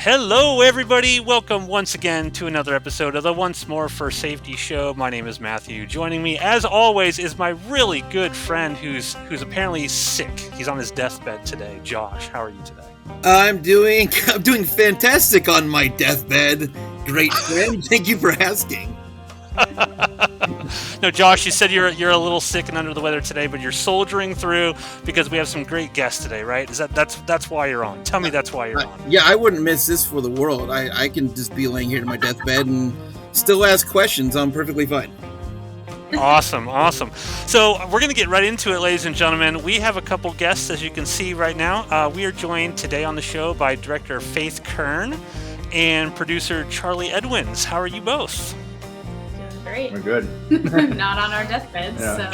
Hello, everybody. Welcome once again to another episode of the Once More for Safety show. My name is Matthew. Joining me, as always, is my really good friend who's apparently sick. He's on his deathbed today. Josh, how are you today? I'm doing fantastic on my deathbed. Great friend. Thank you for asking. No, Josh, you said you're a little sick and under the weather today, but you're soldiering through because we have some great guests today, right? That's why you're on? Tell me that's why you're on. Yeah, I wouldn't miss this for the world. I can just be laying here in my deathbed and still ask questions. I'm perfectly fine. Awesome. So we're going to get right into it, ladies and gentlemen. We have a couple guests, as you can see right now. We are joined today on the show by director Faith Kern and producer Charlie Edwins. How are you both? Great. We're good. Not on our deathbeds, so.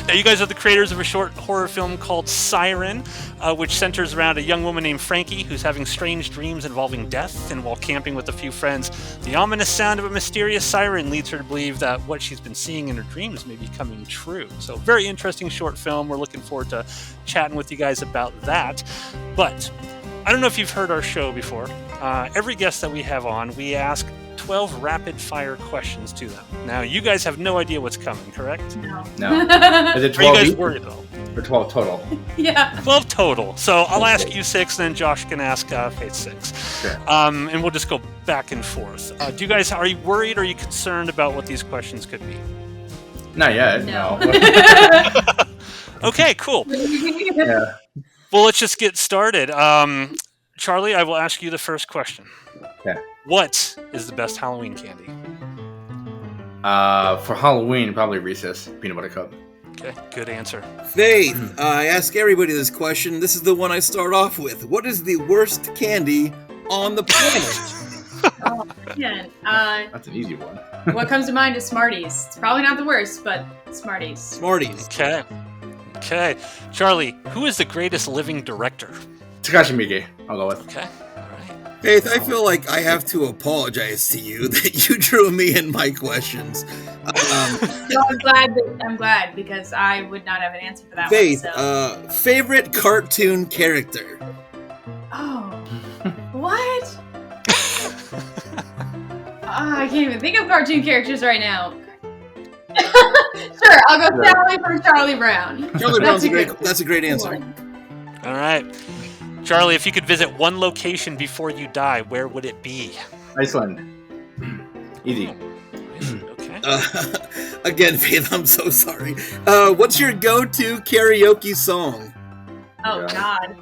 Now, you guys are the creators of a short horror film called Siren, which centers around a young woman named Frankie who's having strange dreams involving death, and while camping with a few friends, the ominous sound of a mysterious siren leads her to believe that what she's been seeing in her dreams may be coming true. So, very interesting short film. We're looking forward to chatting with you guys about that. But I don't know if you've heard our show before. Every guest that we have on, we ask 12 rapid-fire questions to them. Now, you guys have no idea what's coming, correct? No. Is it 12 Are you guys each worried at all? or 12 total? Yeah. 12 total. So I'll ask you 6, then Josh can ask Faith 6. Sure. And we'll just go back and forth. Are you worried or are you concerned about what these questions could be? Not yet. No. Okay, cool. Yeah. Well, let's just get started. Charlie, I will ask you the first question. Okay. What is the best Halloween candy? For Halloween, probably Reese's peanut butter cup. Okay, good answer. Faith, I ask everybody this question. This is the one I start off with. What is the worst candy on the planet? Oh, man. That's an easy one. What comes to mind is Smarties. It's probably not the worst, but Smarties. Smarties. Okay. Charlie, who is the greatest living director? Takashi Miike, I'll go with. Okay, all right. Faith, I feel like I have to apologize to you that you drew me in my questions. No, I'm glad because I would not have an answer for that Faith, one. So. Favorite cartoon character? Oh. What? I can't even think of cartoon characters right now. Sure, I'll go Sally from Charlie Brown. Charlie Brown's that's a great answer. All right. Charlie, if you could visit one location before you die, where would it be? Iceland. Easy. Okay. Again, Faith, I'm so sorry. What's your go-to karaoke song? Oh, Yeah. God.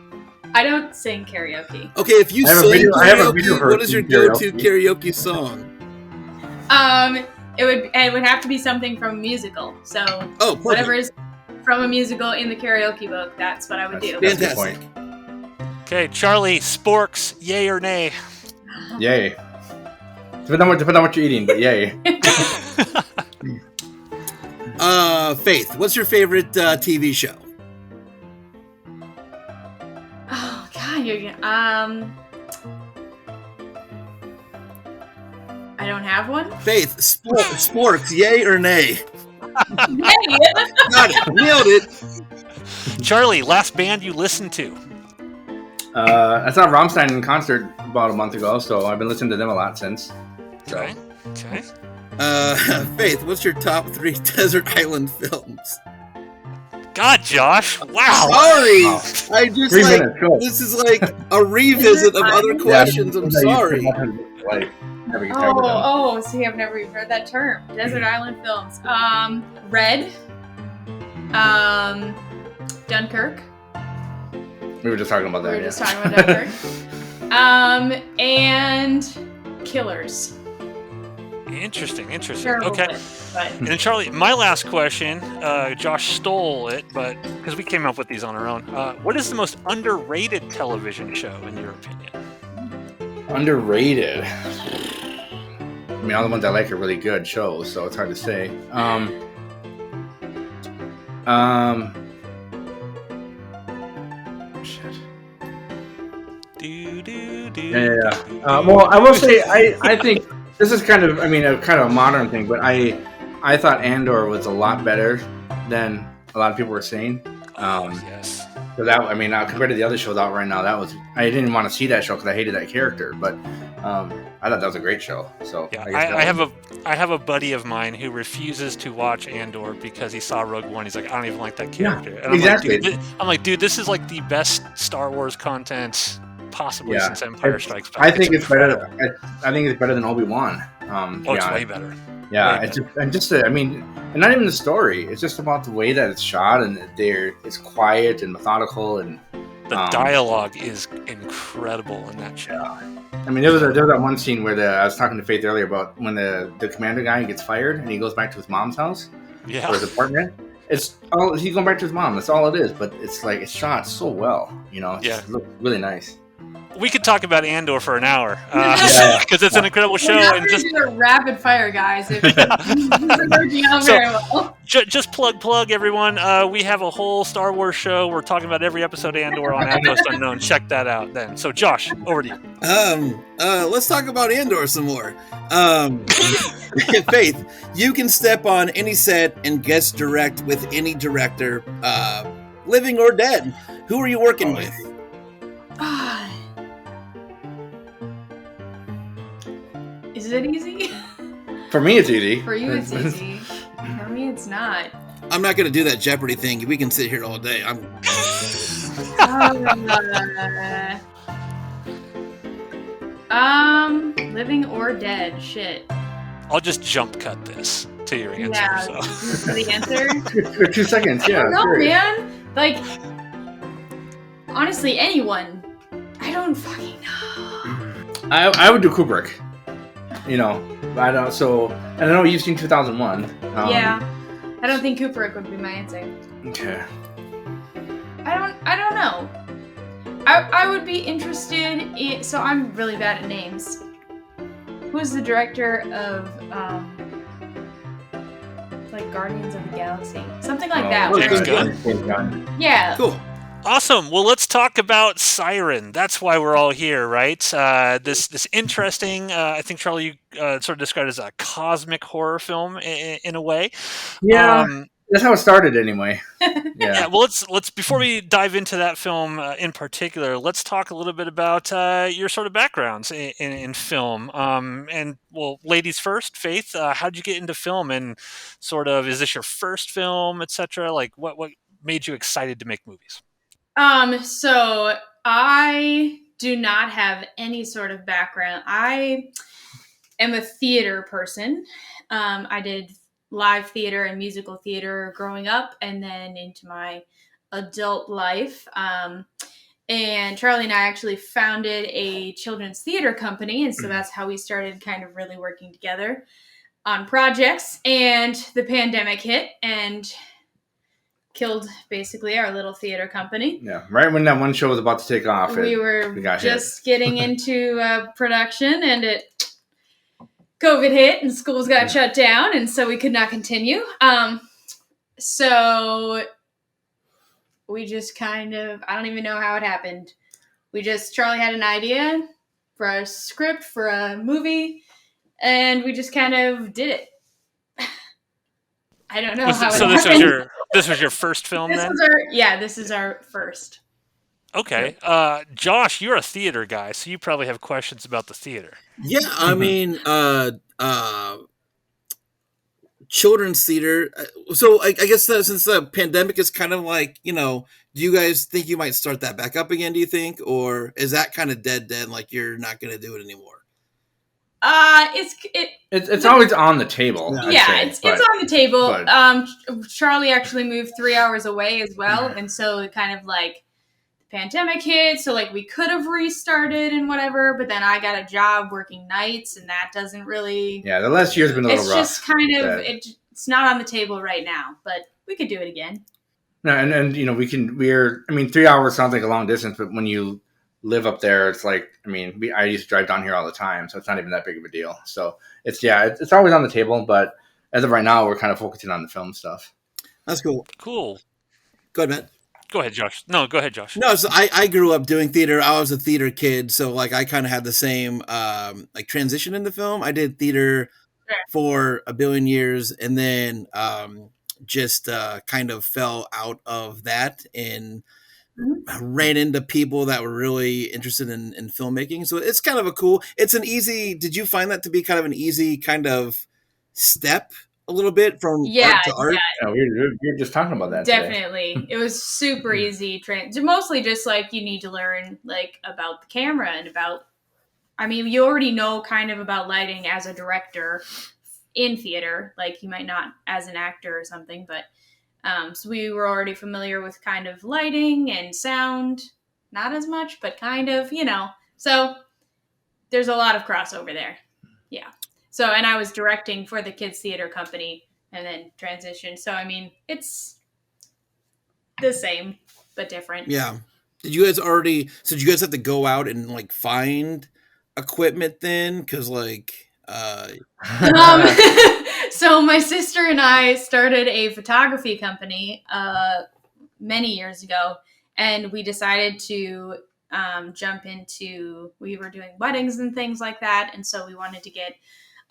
I don't sing karaoke. Okay, if you I have a sing video- I have a video karaoke, for what is your go-to karaoke song? It would have to be something from a musical. So Oh, perfect. whatever is from a musical in the karaoke book, that's what I would do. That's a good Fantastic. point. Okay, Charlie, sporks, yay or nay? Yay. Depends on what you're eating, but yay. Faith, what's your favorite TV show? Oh God, I don't have one. Faith, sports, yay or nay? Yay! Got it, nailed it. Charlie, last band you listened to? I saw Rammstein in concert about a month ago, so I've been listening to them a lot since. So. Okay. Faith, what's your top 3 desert island films? God, Josh. Wow. Sorry, Wow. I just 3 minutes, go. this is like a revisit of other questions. I'm sorry. Like, having a time with them. Oh, see, I've never even heard that term. Desert Island films. Red. Dunkirk. We were just talking about that. We were just talking about Dunkirk. And Killers. Interesting. Terrible Okay. list, but And then Charlie, my last question, Josh stole it, but because we came up with these on our own. What is the most underrated television show in your opinion? Underrated. I mean, all the ones I like are really good shows, so it's hard to say. Shit. Yeah. Well, I will say, I think this is kind of a modern thing, but I thought Andor was a lot better than a lot of people were saying. Yes. So that, I mean, compared to the other shows out right now, I didn't want to see that show because I hated that character. But I thought that was a great show. So Yeah, guess I have a buddy of mine who refuses to watch Andor because he saw Rogue One. He's like, I don't even like that character. And exactly. I'm like, dude, this is like the best Star Wars content possibly since Empire Strikes Back. I think it's better. I think it's better than Obi-Wan. It's way better. Yeah, way it's better. just I mean, and not even the story. It's just about the way that it's shot, and it's quiet and methodical, and the dialogue is incredible in that show. Yeah. I mean, there was that one scene where I was talking to Faith earlier about when the commander guy gets fired and he goes back to his mom's house or his apartment. He's going back to his mom. That's all it is. But it's like it's shot so well. It looks really nice. We could talk about Andor for an hour because it's an incredible show. We're and just do a rapid fire, guys. If it's working out very well. Just plug everyone. We have a whole Star Wars show. We're talking about every episode of Andor on Outpost Unknown. Check that out then. So Josh, over to you. Let's talk about Andor some more. Faith, you can step on any set and guest direct with any director, living or dead. Who are you working with? Is it easy? For me, it's easy. For you, it's easy. For me, it's not. I'm not going to do that Jeopardy thing. We can sit here all day. Living or dead? Shit. I'll just jump cut this to your answer. Yeah, so. the answer. 2 seconds. Yeah. I don't know, man. Like, honestly, anyone. I don't fucking know. I would do Kubrick. I don't. So, and I know you've seen 2001. Yeah, I don't think Kubrick would be my answer. Okay. I don't know. I would be interested in. So I'm really bad at names. Who's the director of like Guardians of the Galaxy? Something like that. James Gunn. Yeah. Cool. Awesome. Well, let's talk about Siren. That's why we're all here, right? This interesting, I think, Charlie, you sort of described it as a cosmic horror film in a way. Yeah, that's how it started anyway. Yeah. Well, let's before we dive into that film in particular, let's talk a little bit about your sort of backgrounds in film. And well, ladies first, Faith, how'd you get into film, and sort of is this your first film, etc.? Like, what made you excited to make movies? So I do not have any sort of background. I am a theater person. I did live theater and musical theater growing up and then into my adult life. And Charlie and I actually founded a children's theater company. And so that's how we started kind of really working together on projects. And the pandemic hit and killed basically our little theater company. Yeah, right when that one show was about to take off. We were just getting into production and COVID hit and schools got shut down, and so we could not continue. So we just kind of, I don't even know how it happened. Charlie had an idea for a script for a movie, and we just kind of did it. I don't know how it happened. This was your first film then? This is our first. Okay. Josh, you're a theater guy, so you probably have questions about the theater. Yeah, I mean, children's theater. So I guess since the pandemic is kind of like, do you guys think you might start that back up again, do you think? Or is that kind of dead, like you're not going to do it anymore? It's always on the table. It's on the table. Charlie actually moved 3 hours away as well, and so it kind of like the pandemic hit. So like we could have restarted and whatever, but then I got a job working nights, and that doesn't really. Yeah, the last year's been a little rough. It's just kind of it's not on the table right now, but we could do it again. No, and we can. 3 hours sounds like a long distance, but when you live up there, it's like, I used to drive down here all the time, so it's not even that big of a deal. So it's always on the table, but as of right now, we're kind of focusing on the film stuff. That's cool. Cool. Go ahead, Matt. Go ahead, Josh. No, go ahead, Josh. No, so I grew up doing theater. I was a theater kid, so like I kind of had the same transition into film. I did theater for a billion years, and then just kind of fell out of that and ran into people that were really interested in filmmaking. So it's kind of did you find that to be kind of an easy kind of step a little bit from art to art? Yeah, we were just talking about that Definitely. today. It was super easy. Mostly just like you need to learn like about the camera and about, I mean, you already know kind of about lighting as a director in theater, like you might not as an actor or something, but so we were already familiar with kind of lighting and sound, not as much, but kind of, so there's a lot of crossover there. Yeah. So, and I was directing for the kids theater company and then transitioned. So, I mean, it's the same, but different. Yeah. Did you guys have to go out and like find equipment then? Cause like, so my sister and I started a photography company many years ago, and we decided to jump into, we were doing weddings and things like that, and so we wanted to get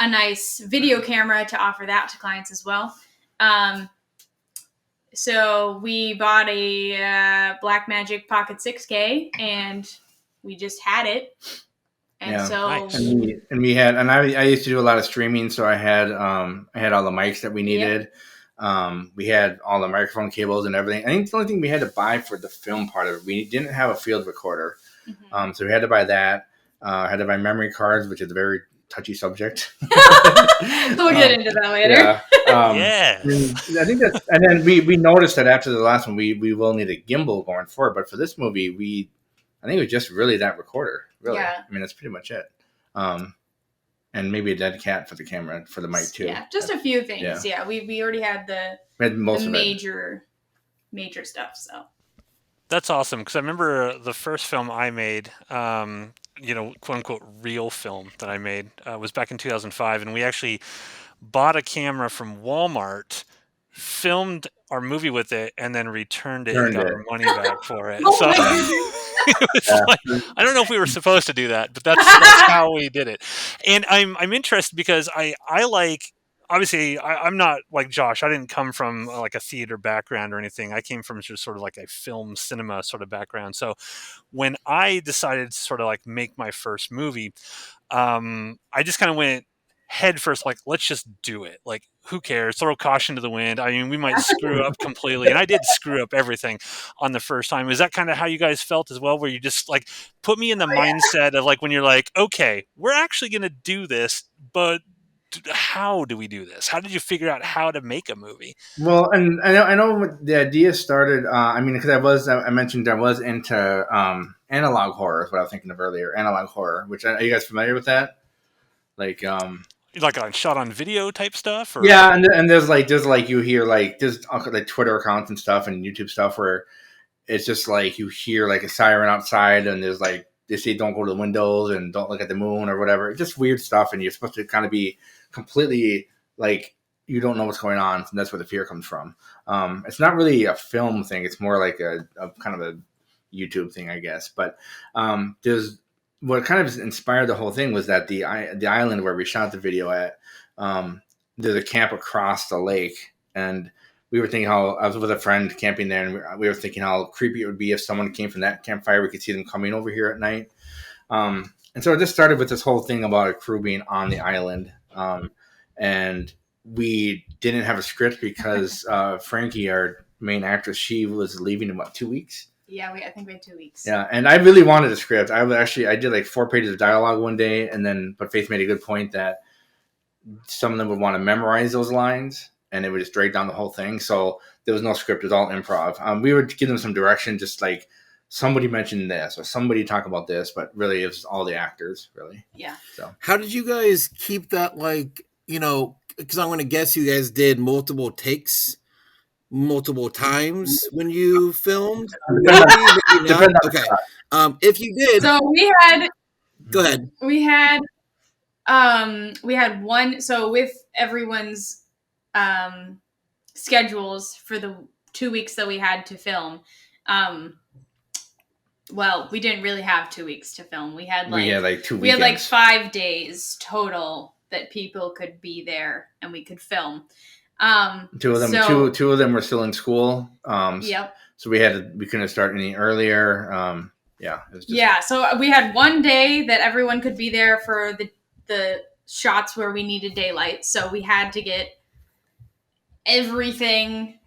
a nice video camera to offer that to clients as well. So we bought a Blackmagic Pocket 6K, and we just had it. And so nice. I used to do a lot of streaming, so I had all the mics that we needed. Yep. We had all the microphone cables and everything. I think the only thing we had to buy for the film part of it, we didn't have a field recorder. Mm-hmm. So we had to buy that. Had to buy memory cards, which is a very touchy subject. We'll get into that later. Yeah. I think that's, and then we noticed that after the last one, we will need a gimbal going forward. But for this movie, I think it was just really that recorder. Really. Yeah. I mean, that's pretty much it. And maybe a dead cat for the camera, for the mic too. Yeah, just a few things. Yeah, we already had the major stuff. So that's awesome, because I remember the first film I made, quote unquote real film that I made was back in 2005, and we actually bought a camera from Walmart, filmed our movie with it, and then returned it and got our money back for it. So it was like, I don't know if we were supposed to do that, but that's how we did it. And I'm interested because I like, obviously I'm not like Josh. I didn't come from like a theater background or anything. I came from just sort of like a film cinema sort of background. So when I decided to sort of like make my first movie, I just kind of went head first, like, let's just do it. Like, who cares? Throw caution to the wind. I mean, we might screw up completely. And I did screw up everything on the first time. Is that kind of how you guys felt as well? Where you just like put me in the mindset of like, when you're like, okay, we're actually going to do this, but how do we do this? How did you figure out how to make a movie? Well, and I know the idea started, I mean, because I mentioned I was into analog horror is what I was thinking of earlier. Analog horror, which, are you guys familiar with that? Like a shot on video type stuff? Or? Yeah, and there's you hear like there's like Twitter accounts and stuff and YouTube stuff where it's just like you hear like a siren outside and there's like they say don't go to the windows and don't look at the moon or whatever. It's just weird stuff, and you're supposed to kind of be completely like you don't know what's going on, and that's where the fear comes from. It's not really a film thing; it's more like a kind of a YouTube thing, I guess. But there's what kind of inspired the whole thing was that the island where we shot the video at, there's a camp across the lake, and we were thinking how I was with a friend camping there, and we were thinking how creepy it would be if someone came from that campfire. We could see them coming over here at night. And so it just started with this whole thing about a crew being on the island. And we didn't have a script because Frankie, our main actress, she was leaving in about 2 weeks. Yeah, I think we had 2 weeks. Yeah, and I really wanted a script. I did like 4 pages of dialogue one day, but Faith made a good point that some of them would want to memorize those lines, and it would just drag down the whole thing. So there was no script; it was all improv. We would give them some direction, just like somebody mentioned this or somebody talk about this, but really it was all the actors, really. Yeah. So how did you guys keep that, like, because I'm going to guess you guys did multiple takes multiple times when you filmed? Maybe not? Okay. If you did, so we had. Go ahead. We had one. So with everyone's schedules for the 2 weeks that we had to film, well, we didn't really have 2 weeks to film. We had like 2 weekends. We had like 5 days total that people could be there and we could film. Two of them were still in school. Yep. so we couldn't start any earlier. Yeah, it was just... Yeah, so we had one day that everyone could be there for the shots where we needed daylight. So we had to get everything,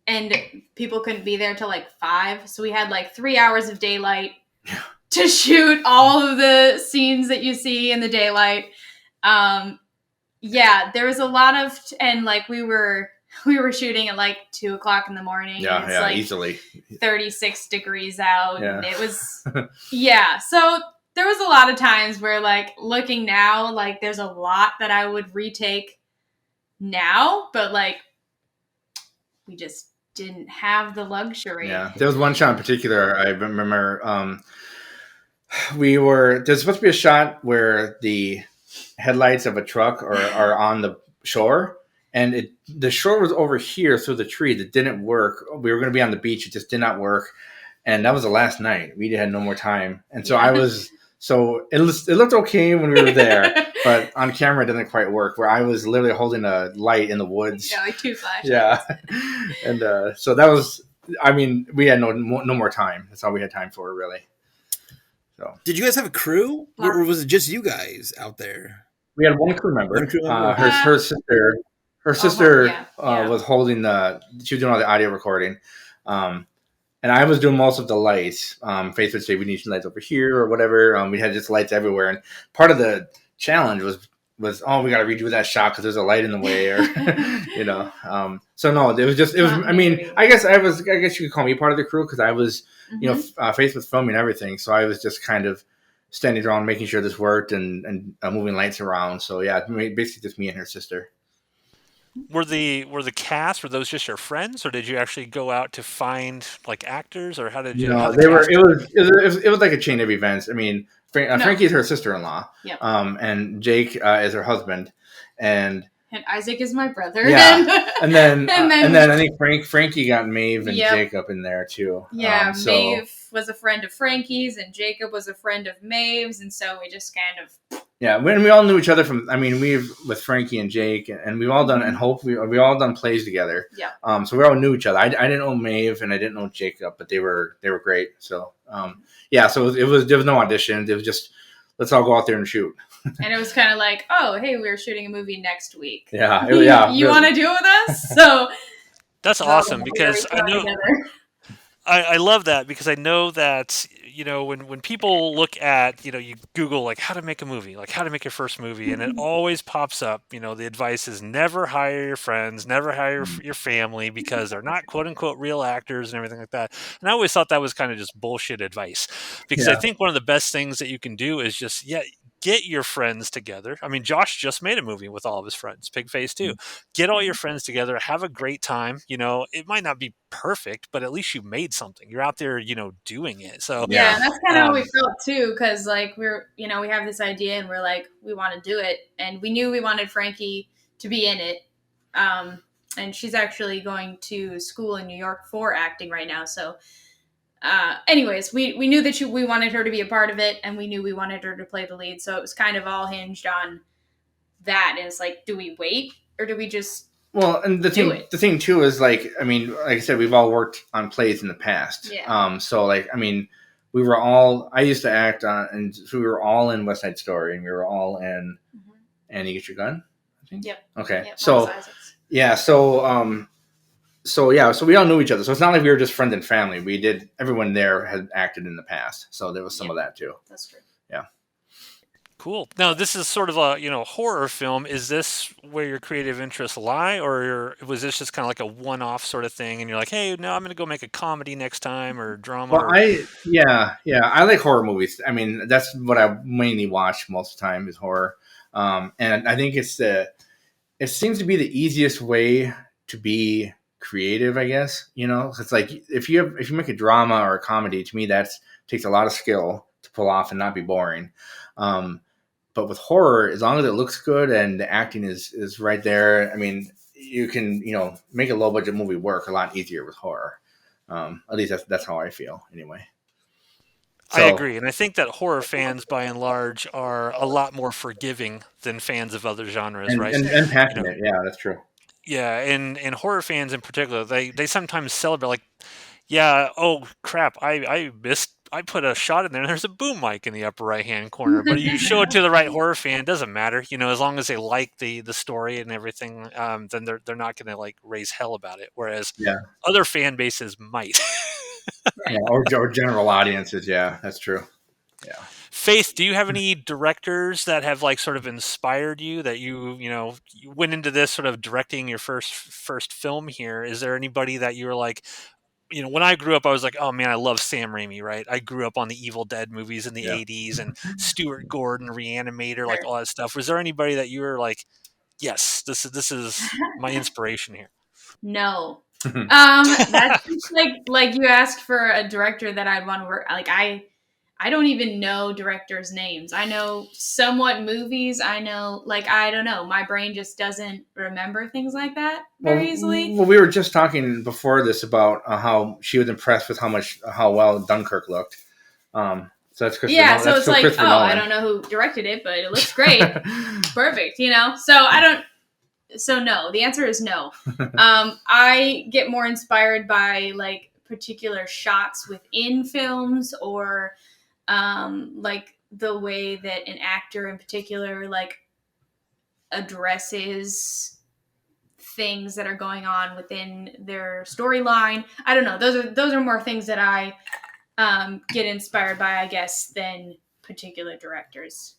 and people couldn't be there till like 5. So we had like 3 hours of daylight to shoot all of the scenes that you see in the daylight. Yeah, there was a lot of, and like we were shooting at like 2:00 in the morning. Yeah, it's like easily 36 degrees out. Yeah. And it was, yeah. So there was a lot of times where, like, looking now, like, there's a lot that I would retake now, but like, we just didn't have the luxury. Yeah, there was one shot in particular I remember. There's supposed to be a shot where the headlights of a truck are on the shore, and the shore was over here through the tree. That didn't work. We were going to be on the beach. It just did not work, and that was the last night. We had no more time, and so it looked okay when we were there, but on camera it didn't quite work. Where I was literally holding a light in the woods. Yeah, like 2 flashes. Yeah, and so that was. I mean, we had no more time. That's all we had time for, really. So, did you guys have a crew, or was it just you guys out there? We had one crew member. Her sister. Her sister was holding she was doing all the audio recording, and I was doing most of the lights. Faith would say we need some lights over here or whatever. We had just lights everywhere, and part of the challenge was we got to redo that shot because there's a light in the way, or you know. So no, it was. I mean, I guess you could call me part of the crew because I was. You know, Faith was filming everything, so I was just kind of standing around making sure this worked and moving lights around. So yeah, basically just me and her sister. Were the cast, were those just your friends, or did you actually go out to find like actors, or how did you? No, they were. It was like a chain of events. I mean, Frankie is her sister-in-law, and Jake is her husband, and Isaac is my brother. Yeah, and then I think Frankie got Maeve and Jacob in there too. Yeah, Maeve was a friend of Frankie's, and Jacob was a friend of Maeve's, and so we just kind of. Yeah, when we all knew each other from. I mean, with Frankie and Jake, and we've all done and Hope. We all done plays together. Yeah. So we all knew each other. I didn't know Maeve and I didn't know Jacob, but they were great. So yeah, so there was no audition. It was just let's all go out there and shoot. And it was kind of like, oh, hey, we're shooting a movie next week. Yeah, you want to do it with us? So that's awesome because I know I love that because I know that when people look at you Google like how to make a movie, like how to make your first movie, and it always pops up. The advice is never hire your friends, never hire your family because they're not quote unquote real actors and everything like that. And I always thought that was kind of just bullshit advice because I think one of the best things that you can do is just get your friends together. I mean, Josh just made a movie with all of his friends, Pigface too. Get all your friends together, have a great time. It might not be perfect, but at least you made something. You're out there, doing it. So yeah, that's kind of how we felt too, because like we have this idea and we're like, we want to do it, and we knew we wanted Frankie to be in it. And she's actually going to school in New York for acting right now, so. Anyways, we knew that we wanted her to be a part of it, and we knew we wanted her to play the lead. So it was kind of all hinged on that. And it's like, do we wait or do we just and the thing too is like, I mean, like I said, we've all worked on plays in the past. Yeah. So like, I mean, I used to act on, and so we were all in West Side Story, and we were all in Annie Get Your Gun, I think. Yep. Okay. Yep, so yeah, so we all knew each other. So it's not like we were just friends and family. Everyone there had acted in the past. So there was some of that too. That's true. Yeah. Cool. Now this is sort of a horror film. Is this where your creative interests lie, or was this just kind of like a one-off sort of thing? And you're like, hey, no, I'm going to go make a comedy next time or drama. Well, I like horror movies. I mean, that's what I mainly watch most of the time is horror. And I think it seems to be the easiest way to be creative, I guess. It's like if you make a drama or a comedy, to me that takes a lot of skill to pull off and not be boring. But with horror, as long as it looks good and the acting is right there, I mean, you can make a low budget movie work a lot easier with horror. At least that's how I feel anyway. So, I agree, and I think that horror fans, by and large, are a lot more forgiving than fans of other genres, right? And passionate, yeah, that's true. Yeah, and horror fans in particular, they sometimes celebrate, like, Yeah. Oh crap! I missed. I put a shot in there. And there's a boom mic in the upper right hand corner. But you show it to the right horror fan, it doesn't matter. As long as they like the story and everything, then they're not going to like raise hell about it. Whereas Yeah. other fan bases might. Yeah, or general audiences. Yeah, that's true. Yeah. Faith, do you have any directors that have like sort of inspired you that you went into this sort of directing your first film here? Is there anybody that you were like, when I grew up, I was like, oh man, I love Sam Raimi, right? I grew up on the Evil Dead movies in the Yeah. 80s and Stuart Gordon, Reanimator, like Sure. all that stuff. Was there anybody that you were like, yes, this is my inspiration here? No. That's just like you asked for a director that I'd want to work. Like I don't even know directors' names. I know somewhat movies. I know, like, I don't know. My brain just doesn't remember things like that very easily. Well, we were just talking before this about how she was impressed with how well Dunkirk looked. So that's Christopher. Yeah, Nolan. so That's it's like, Christopher Nolan. I don't know who directed it, but it looks great. Perfect, So I don't. So no, the answer is no. I get more inspired by like particular shots within films or like the way that an actor in particular like addresses things that are going on within their storyline. I don't know. Those are more things that I get inspired by, I guess, than particular directors.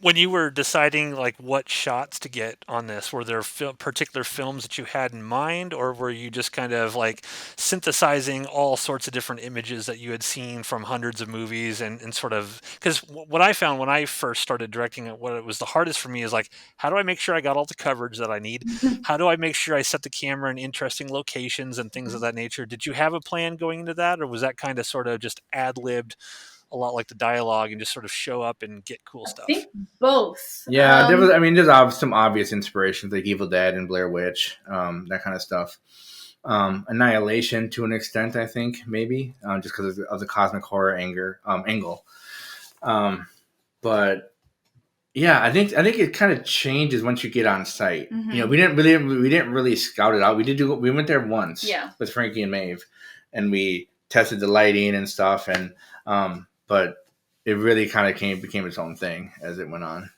When you were deciding like what shots to get on this, were there particular films that you had in mind, or were you just kind of like synthesizing all sorts of different images that you had seen from hundreds of movies and sort of, because what I found when I first started directing it, what it was the hardest for me is like, how do I make sure I got all the coverage that I need? How do I make sure I set the camera in interesting locations and things of that nature? Did you have a plan going into that, or was that kind of sort of just ad-libbed a lot like the dialogue and just sort of show up and get cool stuff? I think both. Yeah, there's some obvious inspirations like Evil Dead and Blair Witch, that kind of stuff. Annihilation to an extent, I think, maybe, just because of the cosmic horror angle. But yeah, I think it kind of changes once you get on site. Mm-hmm. We didn't really scout it out. We went there once, with Frankie and Maeve, and we tested the lighting and stuff, and but it really kind of became its own thing as it went on.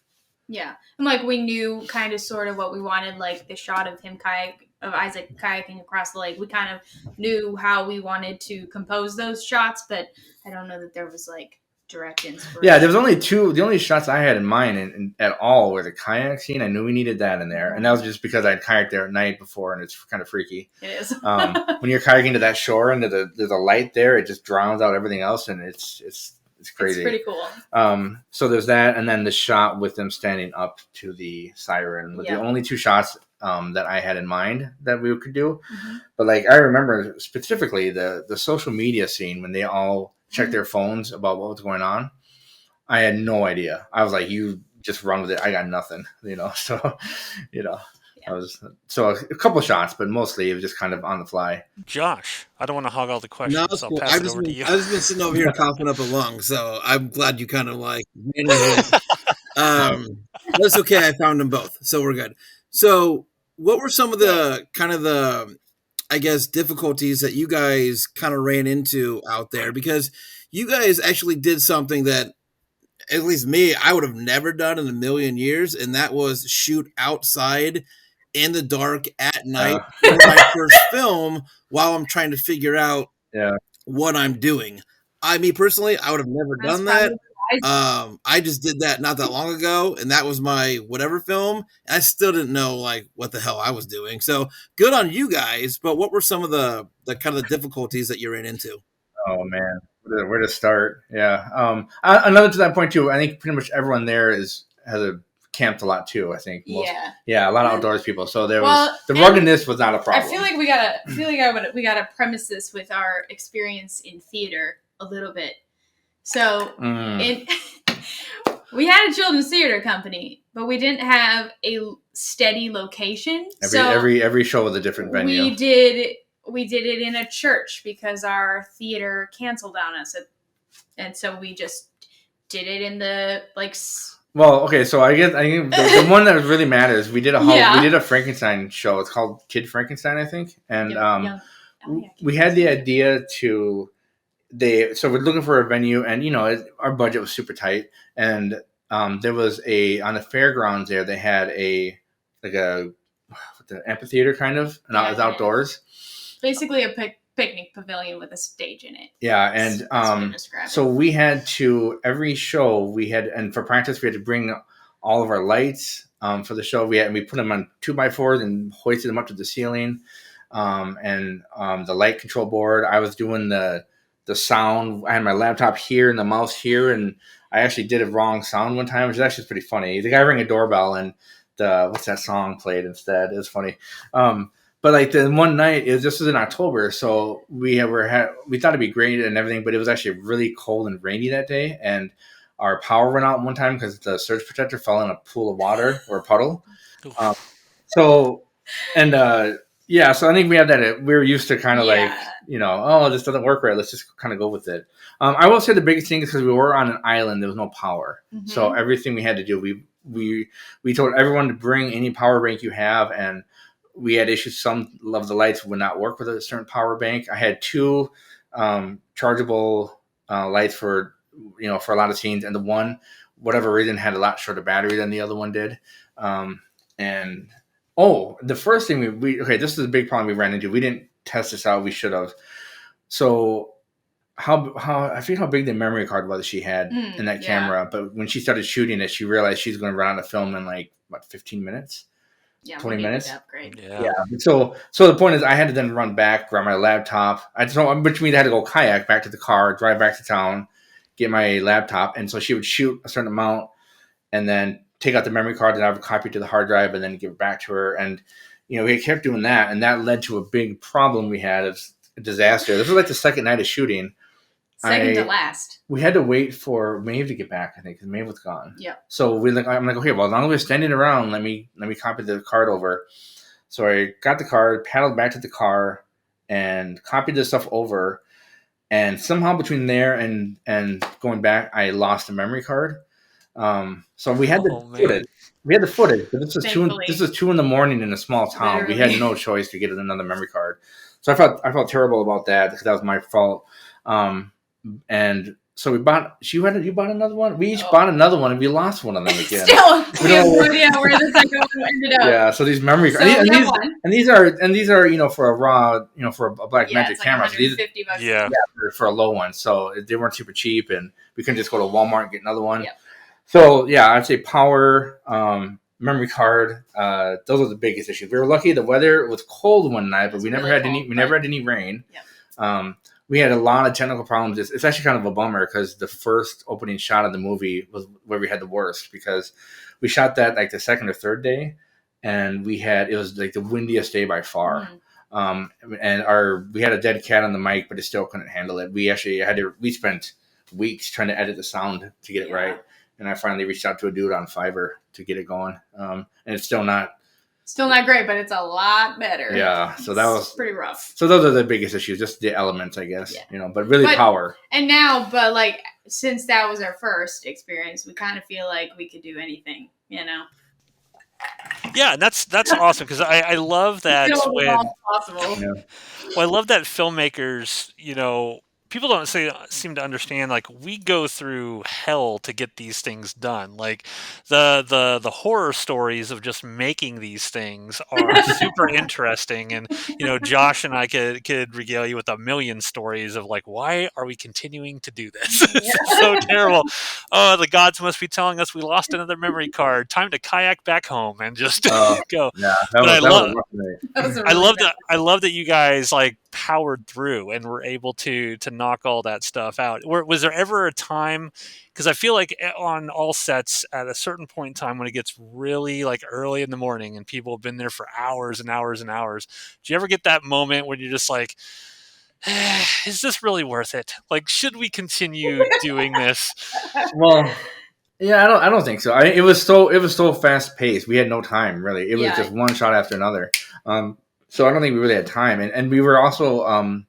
Yeah, and like we knew kind of sort of what we wanted, like the shot of Isaac kayaking across the lake. We kind of knew how we wanted to compose those shots, but I don't know that there was like direct inspiration. Yeah, there was only two. The only shots I had in mind and at all were the kayak scene. I knew we needed that in there, and that was just because I'd kayaked there at night before, and it's kind of freaky. It is. When you're kayaking to that shore and there's a light there, it just drowns out everything else, and it's crazy. It's pretty cool. So there's that, and then the shot with them standing up to the siren were the only two shots that I had in mind that we could do. Mm-hmm. But like I remember specifically the social media scene when they all checked their phones about what was going on. I had no idea. I was like, you just run with it. I got nothing, So, I was a couple of shots, but mostly it was just kind of on the fly. Josh, I don't want to hog all the questions. No, I'll pass it over to you. I've just been sitting over here coughing up a lung, so I'm glad you kind of like. That's okay. I found them both, so we're good. So, what were some of the kind of I guess, difficulties that you guys kind of ran into out there? Because you guys actually did something that, at least me, I would have never done in a million years, and that was shoot outside in the dark at night for my first film while I'm trying to figure out what I'm doing. Me personally, I would have never done that. I just did that not that long ago, and that was my whatever film. And I still didn't know like what the hell I was doing. So good on you guys. But what were some of the kind of the difficulties that you ran into? Oh man, where to start? Yeah. Another to that point too. I think pretty much everyone there has camped a lot too. I think. A lot of outdoors people. So there was the ruggedness was not a problem. I feel like we gotta premise this with our experience in theater a little bit. So we had a children's theater company, but we didn't have a steady location. Every show was a different venue. We did it in a church because our theater canceled on us, and so we just did it in the like. Well, okay, so I think the one that really matters. We did a Frankenstein show. It's called Kid Frankenstein, I think, and we had the idea to so we're looking for a venue, and our budget was super tight, and there was on the fairgrounds there they had the amphitheater kind of, and it was outdoors. Basically a picnic pavilion with a stage in it. Yeah, and so we had to, every show and for practice we had to bring all of our lights for the show. We put them on 2x4s and hoisted them up to the ceiling, and the light control board. I was doing the sound. I had my laptop here and the mouse here, and I actually did a wrong sound one time, which is actually pretty funny. The guy rang a doorbell, and what's that song played instead? It was funny. But like the one night, this was in October, so we thought it'd be great and everything, but it was actually really cold and rainy that day, and our power went out one time because the surge protector fell in a pool of water or a puddle. So I think we have that. We were used to kind of this doesn't work right. Let's just kind of go with it. I will say the biggest thing is because we were on an island, there was no power, so everything we had to do, we told everyone to bring any power bank you have, and we had issues. Some of the lights would not work with a certain power bank. I had 2 chargeable lights for a lot of scenes, and the one, whatever reason, had a lot shorter battery than the other one did. The first thing this is a big problem we ran into. We didn't test this out. We should have. So how I forget how big the memory card was she had in that camera, but when she started shooting it, she realized she's going to run out of film in 15 minutes. 20 minutes. Upgrade. Yeah. So the point is, I had to then run back, grab my laptop. Which means I had to go kayak back to the car, drive back to town, get my laptop, and so she would shoot a certain amount, and then take out the memory card, and I would copy it to the hard drive, and then give it back to her. And we kept doing that, and that led to a big problem we had of a disaster. This was like the second night of shooting. Second to last. We had to wait for Maeve to get back, I think, because Maeve was gone. Yeah. So I'm like, okay, well, as long as we're standing around, let me copy the card over. So I got the card, paddled back to the car, and copied the stuff over. And somehow between there and going back, I lost a memory card. So we had the footage. We had the footage, but this was 2 in the morning in a small town. Literally. We had no choice to get another memory card. So I felt terrible about that because that was my fault. And so you bought another one? We each bought another one, and we lost one of them again. Still, we have no idea where the second one ended up. Yeah, so these memory cards, and these are for a raw, for a Blackmagic camera. So these, for a low one. So they weren't super cheap, and we couldn't just go to Walmart and get another one. Yep. So I'd say power, memory card. Those are the biggest issues. We were lucky the weather was cold one night, but we never had any rain. Yep. We had a lot of technical problems. It's actually kind of a bummer because the first opening shot of the movie was where we had the worst, because we shot that like the second or third day, and it was like the windiest day by far. And we had a dead cat on the mic, but it still couldn't handle it. We actually we spent weeks trying to edit the sound to get it right. And I finally reached out to a dude on Fiverr to get it going. And it's still not great, but it's a lot better. Yeah, so that was pretty rough. So those are the biggest issues, just the elements, I guess. Yeah. But really power. And now, but since that was our first experience, we kind of feel like we could do anything, Yeah, and that's awesome, because I love that possible. Well, I love that filmmakers, people don't seem to understand, we go through hell to get these things done. Like the horror stories of just making these things are super interesting. And, Josh and I could regale you with a million stories of why are we continuing to do this? It's so terrible. Oh, the gods must be telling us we lost another memory card. Time to kayak back home and just go. Yeah, I love that you guys powered through and were able to knock all that stuff out. Was there ever a time, because I feel like on all sets at a certain point in time when it gets really early in the morning and people have been there for hours and hours and hours, do you ever get that moment when you're just is this really worth it? Should we continue doing this? Well, yeah, I don't think so. It was so fast paced. We had no time really. It was just one shot after another. So I don't think we really had time, and we were also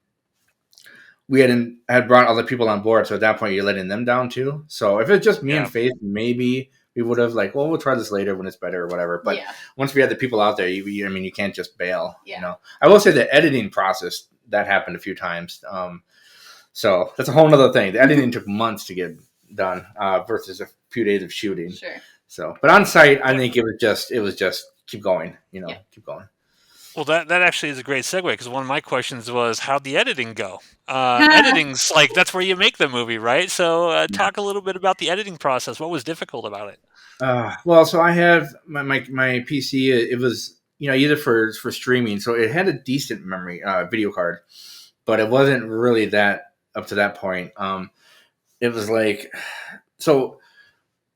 we had brought other people on board. So at that point, you're letting them down too. So if it's just me and Faith, maybe we would have we'll try this later when it's better or whatever. But once we had the people out there, you can't just bail. Yeah. I will say the editing process that happened a few times. So that's a whole nother thing. The editing took months to get done versus a few days of shooting. Sure. So, but on site, I think it was just keep going, keep going. Well, that actually is a great segue, because one of my questions was, how'd the editing go? Editing's like, that's where you make the movie, right? So talk a little bit about the editing process. What was difficult about it? Well, so I have my PC. It was either for streaming, so it had a decent memory video card, but it wasn't really that up to that point. It was like, so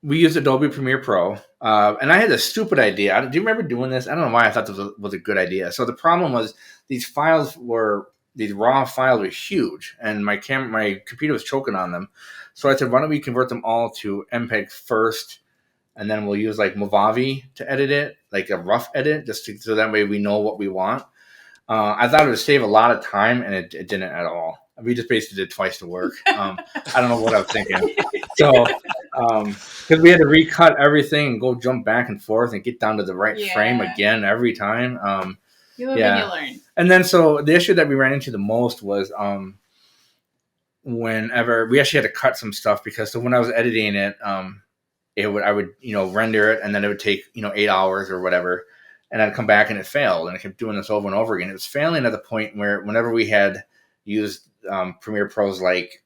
we used Adobe Premiere Pro, and I had a stupid idea. Do you remember doing this? I don't know why I thought this was a good idea. So the problem was these raw files were huge, and my computer was choking on them. So I said, why don't we convert them all to MPEG first, and then we'll use like Movavi to edit it, like a rough edit, so that way we know what we want. I thought it would save a lot of time, and it didn't at all. We just basically did twice the work. I don't know what I was thinking. So, because we had to recut everything and go jump back and forth and get down to the right frame again every time. You live and you learn. And then, so the issue that we ran into the most was whenever we actually had to cut some stuff, because so when I was editing it, I would render it, and then it would take 8 hours or whatever, and I'd come back and it failed, and I kept doing this over and over again. It was failing at the point where whenever we had used Premiere Pro's like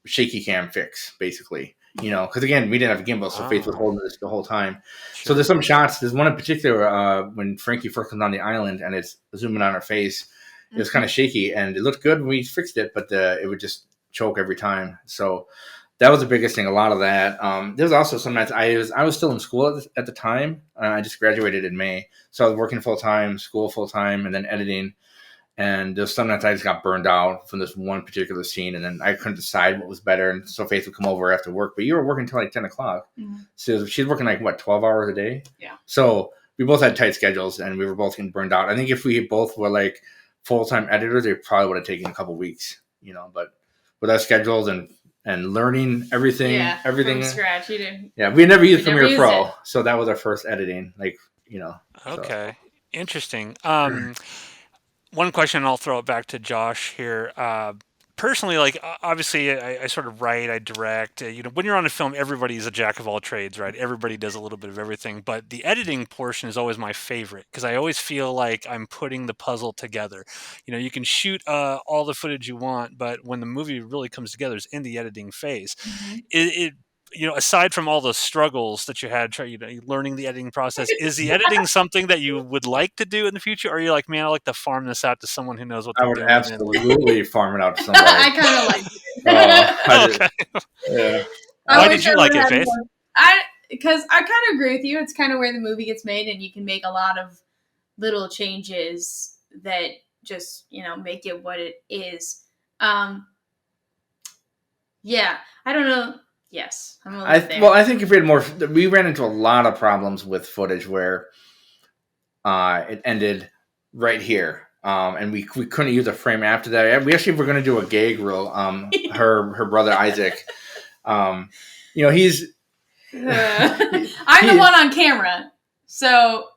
shaky cam fix, basically, because again, we didn't have a gimbal, so Faith was holding this the whole time. Sure. So there's some shots. There's one in particular when Frankie first comes on the island and it's zooming on her face. It was kind of shaky, and it looked good when we fixed it, but it would just choke every time. So that was the biggest thing. A lot of that. There's also some nights I was still in school at the time. I just graduated in May, so I was working full time, school full time, and then editing. And there's some nights I just got burned out from this one particular scene, and then I couldn't decide what was better. And so Faith would come over after work, but you were working until like 10 o'clock. Mm-hmm. So she's working like, 12 hours a day? Yeah. So we both had tight schedules, and we were both getting burned out. I think if we both were like full-time editors, it probably would have taken a couple weeks, but with our schedules and learning everything from scratch. You didn't. Yeah, we never used Premiere Pro, so that was our first editing. Okay, interesting. One question, and I'll throw it back to Josh here. Personally, like, obviously, I sort of write, I direct. When you're on a film, everybody's a jack of all trades, right? Everybody does a little bit of everything. But the editing portion is always my favorite, because I always feel like I'm putting the puzzle together. You can shoot all the footage you want, but when the movie really comes together, it's in the editing phase. Mm-hmm. Aside from all the struggles that you had, learning the editing process, is the editing something that you would like to do in the future? Or are you like, man, I like to farm this out to someone who knows what they're doing? I would absolutely farm it out to somebody. I kind of like it. Okay. Why did you like it, Faith? Because I kind of agree with you. It's kind of where the movie gets made, and you can make a lot of little changes that just, make it what it is. Yeah, I don't know. Yes, I'm a little there. Well, I think if we had more, we ran into a lot of problems with footage where it ended right here, and we couldn't use a frame after that. We actually were going to do a gag reel. Her brother Isaac, he's I'm the one on camera, so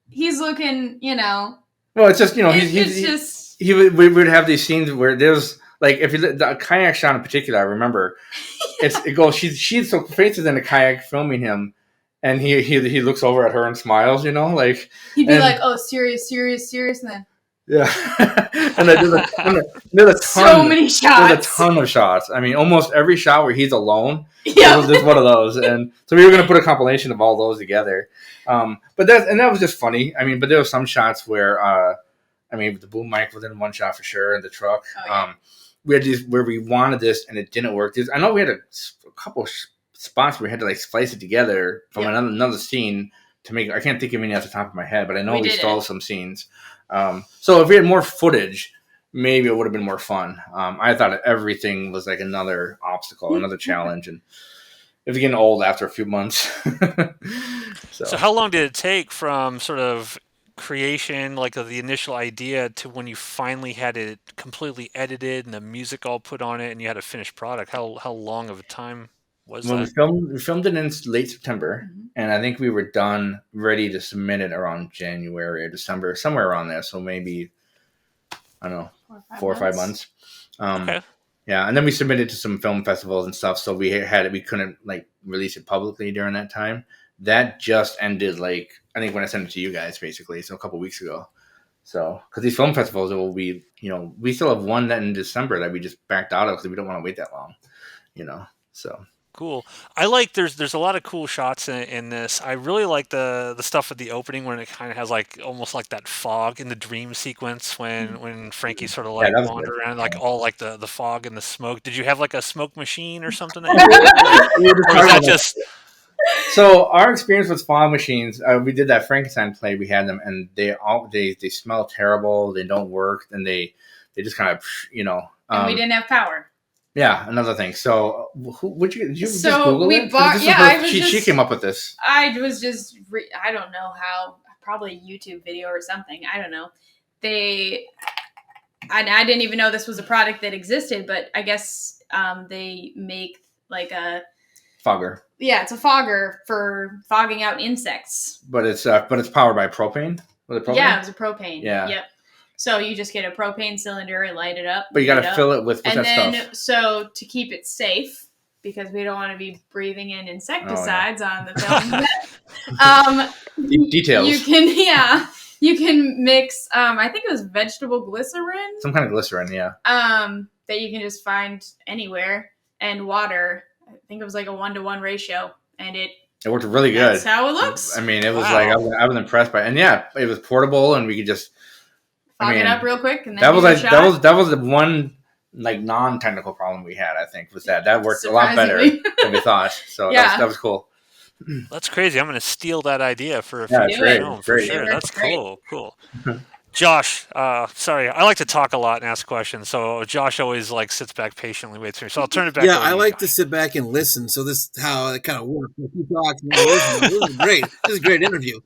he's looking. Well, it's just we would have these scenes where there's. Like if the kayak shot in particular, I remember it goes. She's so Faith is in a kayak filming him, and he looks over at her and smiles. Like he'd be like, "Oh, serious," and then and there's a ton. So many shots. There's a ton of shots. I mean, almost every shot where he's alone. Yeah, there's one of those, and so we were going to put a compilation of all those together. But that was just funny. I mean, but there were some shots where the boom mic was in one shot for sure, and the truck. Oh, yeah. We had these where we wanted this and it didn't work. I know we had a couple spots where we had to like splice it together from another scene to make. I can't think of any off the top of my head, but I know we stole some scenes. So if we had more footage, maybe it would have been more fun. I thought everything was like another obstacle, another challenge, and it was getting old after a few months. So how long did it take from sort of creation, like the initial idea, to when you finally had it completely edited and the music all put on it and you had a finished product? How long of a time was that? We filmed it in late September, and I think we were done, ready to submit it around January or December, somewhere around there. So maybe I don't know, 4 or 5 months. Okay. Yeah, and then we submitted to some film festivals and stuff, so we couldn't like release it publicly during that time. That just ended, like, I think when I sent it to you guys, basically, so a couple weeks ago. So, because these film festivals, it will be, we still have one that in December that we just backed out of because we don't want to wait that long, so. Cool. I like there's a lot of cool shots in this. I really like the stuff at the opening when it kind of has like almost like that fog in the dream sequence when Frankie sort of like wander around, like all like the fog and the smoke. Did you have like a smoke machine or something that you or was that just So our experience with fog machines, we did that Frankenstein play. We had them, and they smell terrible. They don't work, and they just kind of and we didn't have power. Yeah, another thing. So, did you just Google we it? Bought, yeah, she came up with this. I was just, I don't know how, probably a YouTube video or something. I don't know. I didn't even know this was a product that existed, but I guess they make like a fogger. Yeah, it's a fogger for fogging out insects. But it's powered by propane. Was it propane? Yeah, it was a propane. Yeah. Yep. So you just get a propane cylinder and light it up. But you got to fill it with that stuff. And then, so to keep it safe, because we don't want to be breathing in insecticides on the film. Details. You can mix, I think it was vegetable glycerin. Some kind of glycerin, yeah. That you can just find anywhere, and water. I think it was like a 1-to-1 ratio, and it worked really good. That's how it looks. I mean, it was like, I was impressed by it. And yeah, it was portable, and we could just fog it up real quick, and then that was the one like non-technical problem we had. I think was that worked a lot better than we thought. So yeah. that was cool. That's crazy. I'm going to steal that idea for a future film for sure. That's cool. Josh, sorry, I like to talk a lot and ask questions, so Josh always like sits back patiently, waits for me. So I'll turn it back. Yeah, I like to sit back and listen. So this is how it kind of works. If you talk, this is great. This is a great interview.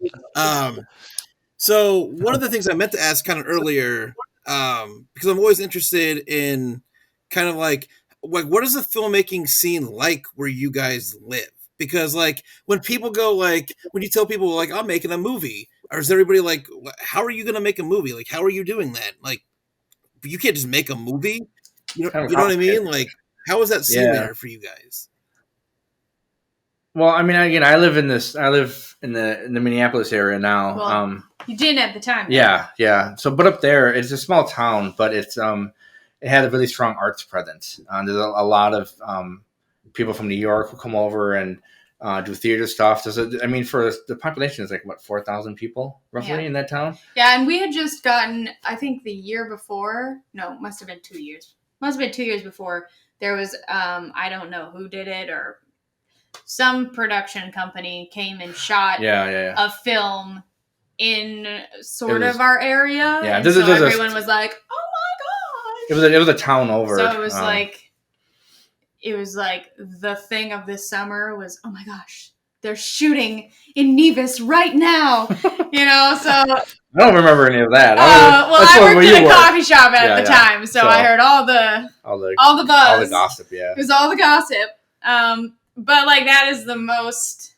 So one of the things I meant to ask kind of earlier, because I'm always interested in kind of like what is the filmmaking scene like where you guys live? Because like when people go like when you tell people like I'm making a movie, or is everybody like, how are you going to make a movie? Like, how are you doing that? Like, you can't just make a movie. You know what I mean? Like, how is that scene there for you guys? Well, I mean, again, I live in the Minneapolis area now. Well, you didn't at the time. Yeah. So, but up there, it's a small town, but it had a really strong arts presence. There's a lot of people from New York who come over and do theater stuff. For the population is like what 4,000 people roughly in that town. Yeah, and we had just gotten, I think the year before. No, must have been 2 years. Must have been 2 years before. There was I don't know who did it, or some production company came and shot a film in sort of our area. Yeah, and everyone was like, "Oh my god!" It was a town over. So it was it was like the thing of this summer was, oh my gosh, they're shooting in Nevis right now, So I don't remember any of that. I worked in a coffee shop at the time, so I heard all the buzz, all the gossip. Yeah, it was all the gossip. But like that is the most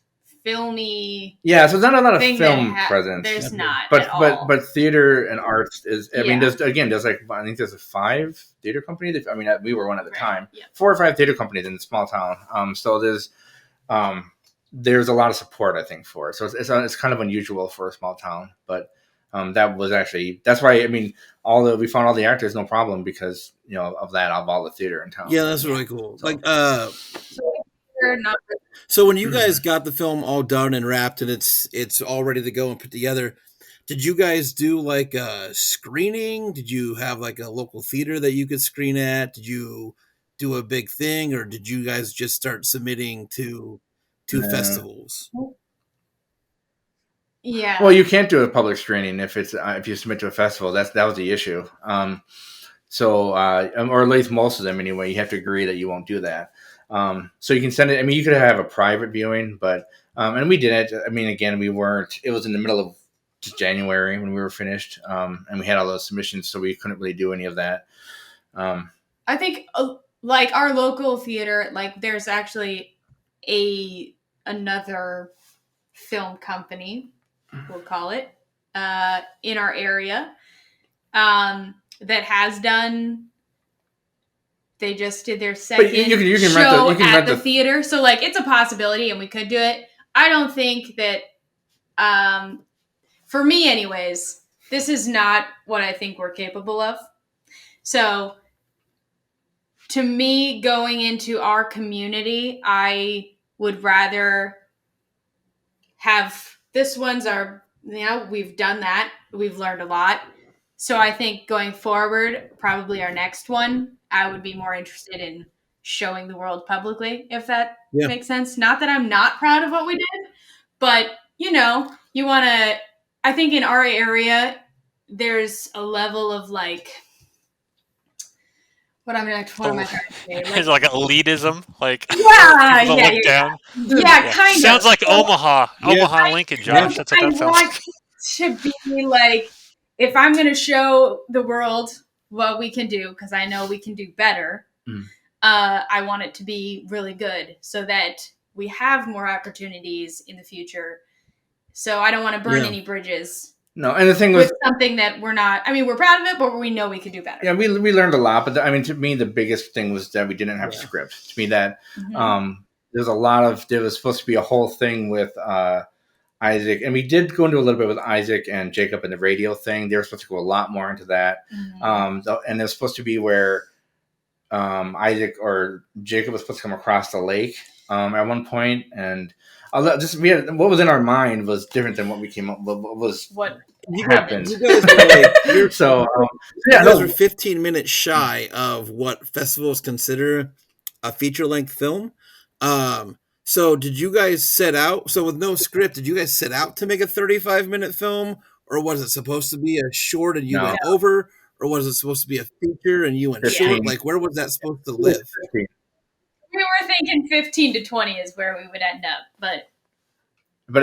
filmy. Yeah, so there's not a lot of film presence. There's not, but theater and arts is. I mean, there's like I think there's 5 theater companies. We were one at the time. Yeah. 4 or 5 theater companies in a small town. So there's a lot of support, I think, for it. So it's kind of unusual for a small town, but that's why I mean we found all the actors no problem because of all the theater in town. Yeah, that's really cool. So, so when you guys got the film all done and wrapped and it's all ready to go and put together, did you guys do like a screening? Did you have like a local theater that you could screen at? Did you do a big thing, or did you guys just start submitting to festivals? Yeah. Well, you can't do a public screening if you submit to a festival. That was the issue. Or at least most of them anyway. You have to agree that you won't do that. So you can send it. I mean, you could have a private viewing, but and we did it. I mean, again, we weren't. It was in the middle of just January when we were finished, and we had all those submissions, so we couldn't really do any of that. I think like our local theater, like there's actually another film company, we'll call it, in our area. that has done. They just did their second you can show rent at the theater, so like it's a possibility, and we could do it. I don't think that, for me, anyways, this is not what I think we're capable of. So, to me, going into our community, I would rather have this one's our, we've done that, we've learned a lot. So I think going forward, probably our next one, I would be more interested in showing the world publicly, if that makes sense. Not that I'm not proud of what we did, but you want to, I think in our area, there's a level of like, what am I trying to say? It's like elitism, like look down. Kind of. Sounds like Omaha, Lincoln, Josh. That's what that sounds like. To be like, if I'm going to show the world what we can do, because I know we can do better, I want it to be really good so that we have more opportunities in the future. So I don't want to burn any bridges. No, and the thing with something that we're not, we're proud of it, but we know we could do better. Yeah, we learned a lot, but to me, the biggest thing was that we didn't have a script. To me, that there was supposed to be a whole thing with Isaac, and we did go into a little bit with Isaac and Jacob and the radio thing. They were supposed to go a lot more into that. And it was supposed to be where Isaac or Jacob was supposed to come across the lake at one point, and what was in our mind was different than what we came up with. What happened? You guys were like, you guys were 15 minutes shy of what festivals consider a feature-length film. So did you guys set out? So with no script, did you guys set out to make a 35-minute film, or was it supposed to be a short and you went over, or was it supposed to be a feature and you went short? Like, where was that supposed to live? We were thinking 15 to 20 is where we would end up, but and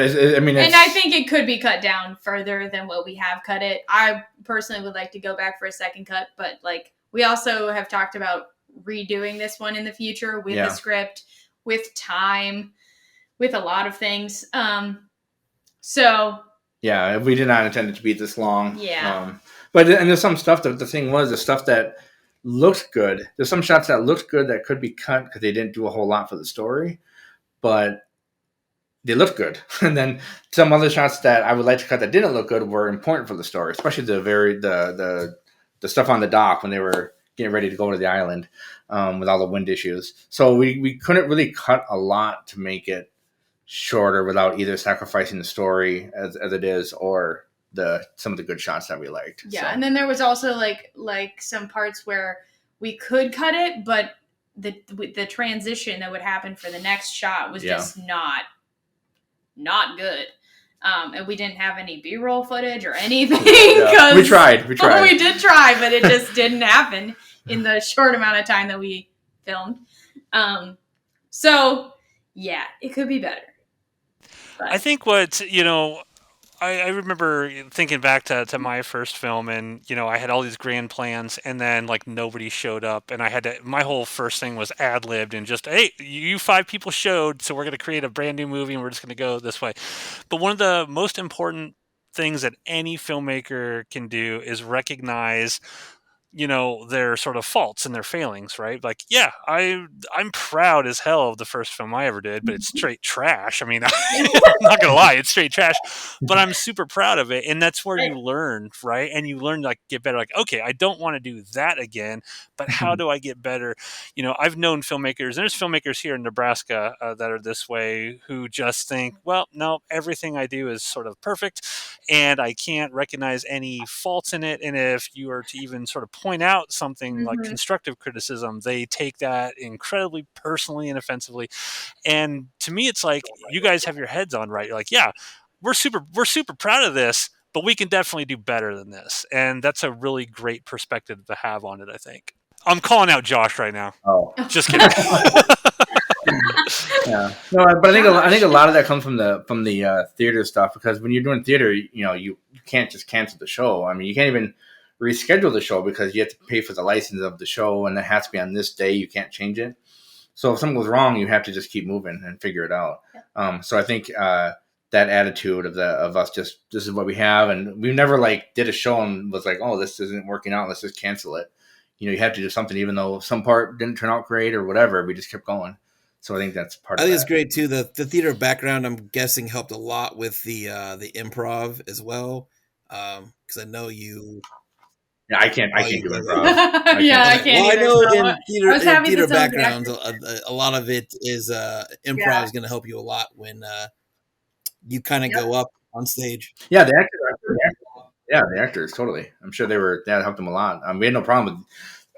I think it could be cut down further than what we have cut it. I personally would like to go back for a second cut, but like we also have talked about redoing this one in the future with a script, with time, with a lot of things. So we did not intend it to be this long. But there's some stuff that the thing was the stuff that looked good. There's some shots that looked good that could be cut because they didn't do a whole lot for the story, but they looked good. And then some other shots that I would like to cut that didn't look good were important for the story, especially the stuff on the dock when they were getting ready to go to the island with all the wind issues. So we couldn't really cut a lot to make it shorter without either sacrificing the story as it is or some of the good shots that we liked. And then there was also like some parts where we could cut it, but the transition that would happen for the next shot was just not good. And we didn't have any B-roll footage or anything. We tried. We did try, but it just didn't happen in the short amount of time that we filmed. So yeah, it could be better. But I think I remember thinking back to my first film, and I had all these grand plans, and then like nobody showed up, and I had to. My whole first thing was ad-libbed, and just, hey, you 5 people showed, so we're going to create a brand new movie, and we're just going to go this way. But one of the most important things that any filmmaker can do is recognize their sort of faults and their failings, right? Like, I'm proud as hell of the first film I ever did, but it's straight trash. I mean, I'm not gonna lie, it's straight trash, but I'm super proud of it. And that's where you learn, right? And you learn to like get better. Like, okay, I don't want to do that again, but how do I get better? I've known filmmakers, and there's filmmakers here in Nebraska that are this way, who just think, well, no, everything I do is sort of perfect, and I can't recognize any faults in it. And if you are to even sort of point out something like constructive criticism, they take that incredibly personally and offensively. And to me, it's like, you guys have your heads on right. You're like, we're super proud of this, but we can definitely do better than this. And that's a really great perspective to have on it, I think. I'm calling out Josh right now. Oh, just kidding. No, but I think a lot of that comes from the theater stuff, because when you're doing theater, you can't just cancel the show. I mean, you can't even reschedule the show because you have to pay for the license of the show, and it has to be on this day. You can't change it. So if something goes wrong, you have to just keep moving and figure it out. So I think that attitude of us just, this is what we have, and we never like did a show and was like, oh, this isn't working out, let's just cancel it. You know, you have to do something, even though some part didn't turn out great or whatever. We just kept going. So I think that's part of it. I think it's great too. The theater background, I'm guessing, helped a lot with the improv as well. Because I know you. Yeah, I can't do improv. I can't. Well, either, I know so in theater backgrounds, a lot of it is improv is going to help you a lot when you kind of go up on stage. Yeah, the actors, totally. I'm sure that helped them a lot. We had no problem with.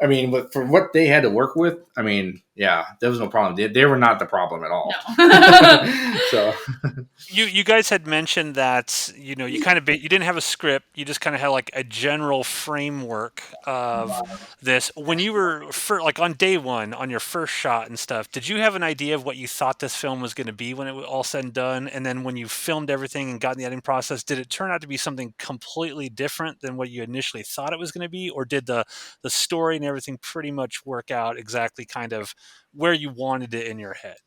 I mean, but for what they had to work with, I mean, yeah, there was no problem. They were not the problem at all. No. So, you guys had mentioned that you didn't have a script. You just kind of had like a general framework of this. When you were like on day one, on your first shot and stuff, did you have an idea of what you thought this film was going to be when it was all said and done? And then when you filmed everything and got in the editing process, did it turn out to be something completely different than what you initially thought it was going to be, or did the story and everything pretty much work out exactly kind of where you wanted it in your head?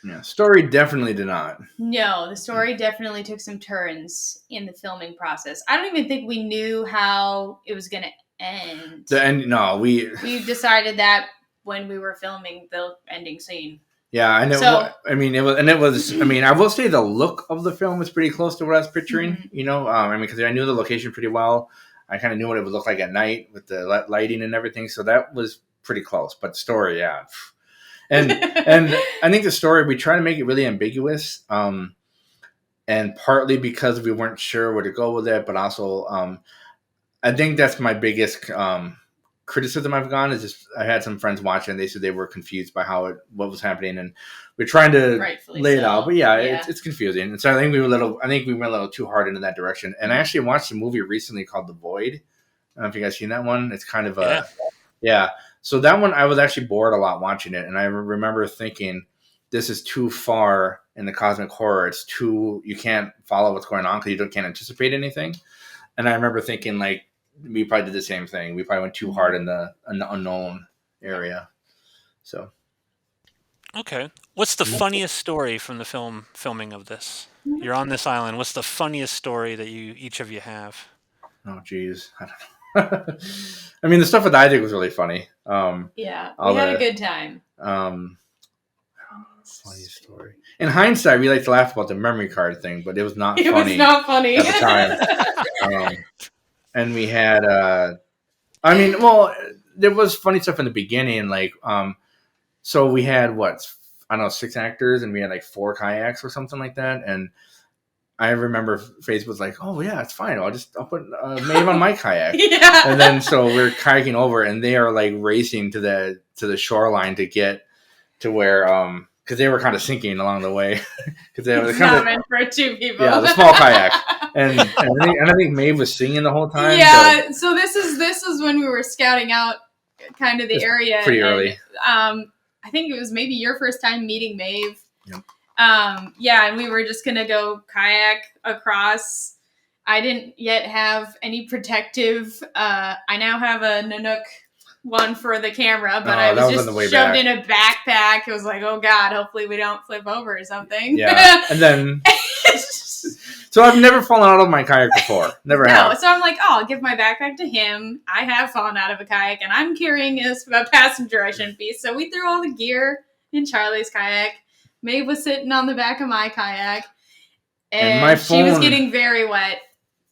Yeah, story definitely did not. No, the story definitely took some turns in the filming process. I don't even think we knew how it was going to end. We decided that when we were filming the ending scene. Yeah, I know. So, I mean, it was. I mean, I will say the look of the film was pretty close to what I was picturing. Mm-hmm. You know, I mean, because I knew the location pretty well. I kind of knew what it would look like at night with the lighting and everything. So that was pretty close. But story, yeah. And I think the story, we try to make it really ambiguous. And partly because we weren't sure where to go with it, but also I think that's my biggest criticism I've gone is just I had some friends watching and they said they were confused by what was happening, and we're trying to lay it out. But yeah. It's confusing. And so I think we went a little too hard into that direction. And I actually watched a movie recently called The Void. I don't know if you guys seen that one. It's kind of yeah. So that one I was actually bored a lot watching it, and I remember thinking this is too far in the cosmic horror. It's too, you can't follow what's going on because you can't anticipate anything. And I remember thinking like, we probably did the same thing. We probably went too hard in the unknown area. So, okay, what's the funniest story from the filming of this? You're on this island. What's the funniest story that each of you have? Oh, geez, I don't know. I mean, the stuff with Isaac was really funny. We had a good time. Funny story. In hindsight, we like to laugh about the memory card thing, but it was not funny. It was not funny at the time. And we had, there was funny stuff in the beginning. Like, so we had 6 actors, and we had like 4 kayaks or something like that. And I remember Faith was like, "Oh yeah, it's fine. I'll put Maeve on my kayak." Yeah. And then so we're kayaking over, and they are like racing to the shoreline to get to where because they were kind of sinking along the way because they were kind of meant for 2 people. Yeah, the small kayak. And I think Maeve was singing the whole time. Yeah. So this is when we were scouting out kind of the area pretty early. I think it was maybe your first time meeting Maeve. Yep. And we were just gonna go kayak across. I didn't yet have any protective. I now have a Nanook one for the camera, but I was just shoved in a backpack. It was like, oh God, hopefully we don't flip over or something. Yeah, and then so I've never fallen out of my kayak before. Never have. So I'm like, I'll give my backpack to him. I have fallen out of a kayak, and I'm carrying a passenger I shouldn't be. So we threw all the gear in Charlie's kayak. Maeve was sitting on the back of my kayak, and my phone, she was getting very wet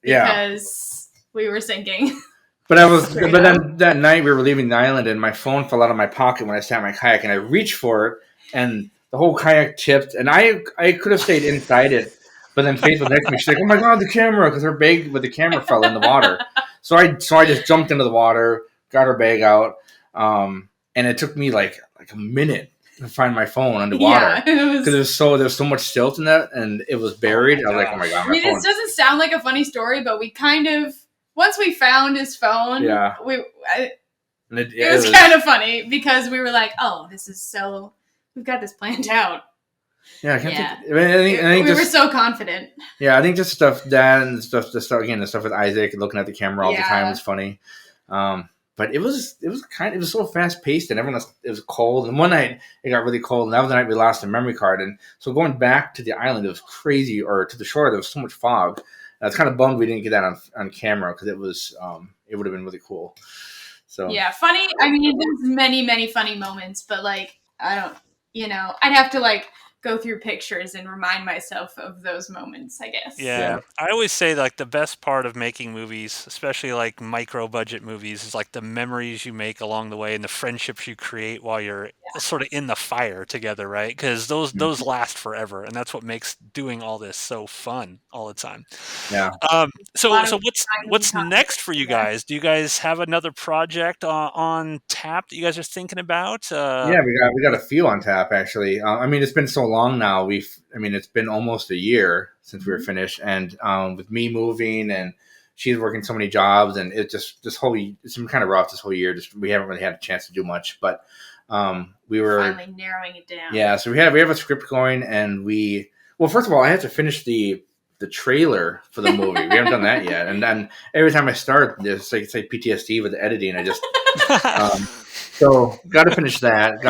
because we were sinking. But then that night we were leaving the island, and my phone fell out of my pocket when I sat in my kayak, and I reached for it, and the whole kayak tipped, and I could have stayed inside it, but then Faith was next to me. She's like, "Oh my God, the camera!" Because her bag with the camera fell in the water. So I just jumped into the water, got her bag out, and it took me like a minute to find my phone underwater because there's so much silt in that, and it was buried. I was like, "Oh my God, my phone!" This doesn't sound like a funny story, but we kind of. Once we found his phone, it was kind of funny because we were like, "Oh, we've got this planned out." Yeah, I think we were so confident. Yeah, I think just stuff with Isaac looking at the camera all the time was funny. But But it was so fast paced, and it was cold. And one night it got really cold, and that was the night we lost a memory card. And so going back to the island, it was crazy, or to the shore, there was so much fog. I was kind of bummed we didn't get that on camera, because it would have been really cool. So yeah, funny. I mean, there's many funny moments, but like I don't, I'd have to like go through pictures and remind myself of those moments, I guess. Yeah. I always say like the best part of making movies, especially like micro budget movies, is like the memories you make along the way and the friendships you create while you're sort of in the fire together, right? Because those last forever, and that's what makes doing all this so fun all the time. Yeah. So what's next for you guys? Do you guys have another project on tap that you guys are thinking about? Yeah, we got a few on tap, actually. I mean, it's been so long now. It's been almost a year since we were finished, and with me moving, and she's working so many jobs, and it's been kind of rough this whole year. We haven't really had a chance to do much, but we were finally narrowing it down. Yeah, so we have a script going, and first of all, I have to finish the trailer for the movie. We haven't done that yet, and then every time I start, it's like PTSD with the editing. I just so got to finish that.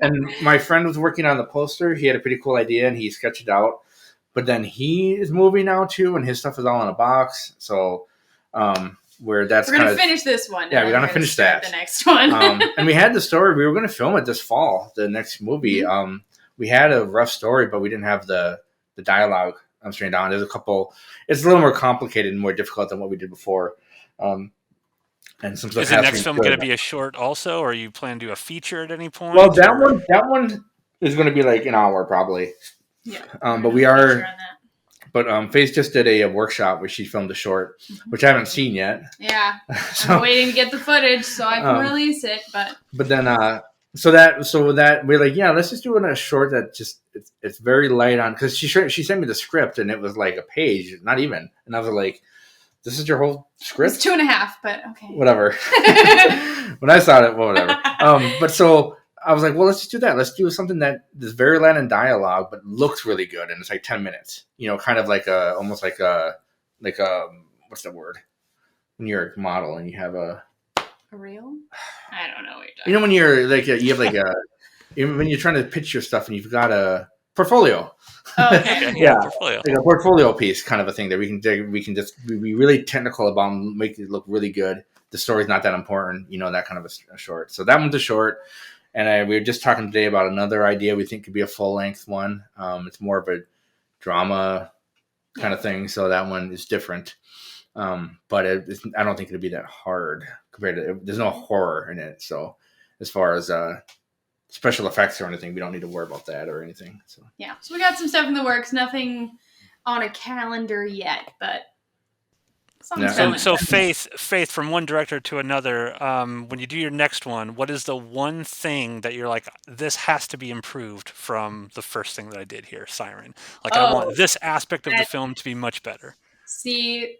And my friend was working on the poster. He had a pretty cool idea, and he sketched it out. But then he is moving now too, and his stuff is all in a box. So we're gonna finish this one. Yeah, we're gonna finish that. The next one. And we had the story. We were gonna film it this fall. The next movie. Mm-hmm. We had a rough story, but we didn't have the dialogue straight down. There's a couple. It's a little more complicated and more difficult than what we did before. And some stuff. Is the next film going to be a short also, or you plan to do a feature at any point? Well, that one is going to be like an hour probably. Yeah. But we are. But Faith just did a workshop where she filmed a short, which I haven't seen yet. Yeah. I'm waiting to get the footage so I can release it. But then so that we're like, yeah, let's just do a short that just it's very light on, because she sent me the script and it was like a page, not even, and I was like, this is your whole script? It's 2.5, but okay. Whatever. When I saw it, well, whatever. But so I was like, well, let's just do that. Let's do something that is very light in dialogue, but looks really good, and it's like 10 minutes. Kind of like almost like a what's the word? When you're a model and you have a reel? I don't know what you're talking when you're like you have like when you're trying to pitch your stuff and you've got a portfolio. Oh, okay. Yeah, portfolio. Like a portfolio piece kind of a thing that we can just be really technical about and make it look really good. The story's not that important, that kind of a short. So that one's a short. And we were just talking today about another idea we think could be a full-length one. It's more of a drama kind of thing, so that one is different. But I don't think it'll be that hard compared to. There's no horror in it, so as far as special effects or anything, we don't need to worry about that or anything. So yeah, so we got some stuff in the works. Nothing on a calendar yet, but. So Faith, from one director to another, when you do your next one, what is the one thing that you're like, this has to be improved from the first thing that I did here, Siren? Like, I want this aspect of the film to be much better. See,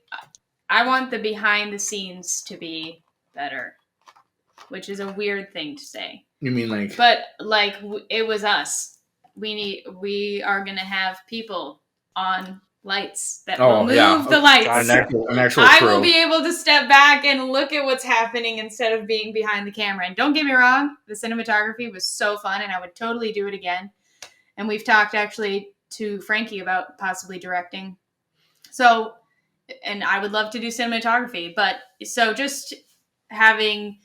I want the behind the scenes to be better, which is a weird thing to say. You mean like? But like, it was us. We are gonna have people on lights that will move the lights. An actual I crew. will be able to step back and look at what's happening instead of being behind the camera. And don't get me wrong, the cinematography was so fun, and I would totally do it again. And we've talked actually to Frankie about possibly directing. So, and I would love to do cinematography, but so just having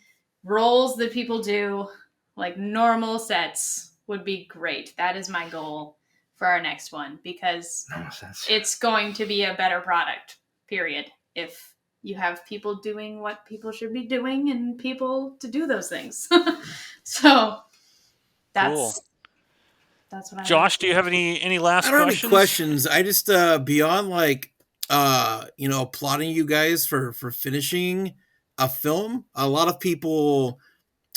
roles that people do, like normal sets, would be great. That is my goal for our next one, because it's going to be a better product, period, if you have people doing what people should be doing and people to do those things. So that's cool. That's what I Josh, do you have any last I don't questions? have any questions. I just beyond like applauding you guys for finishing a film, a lot of people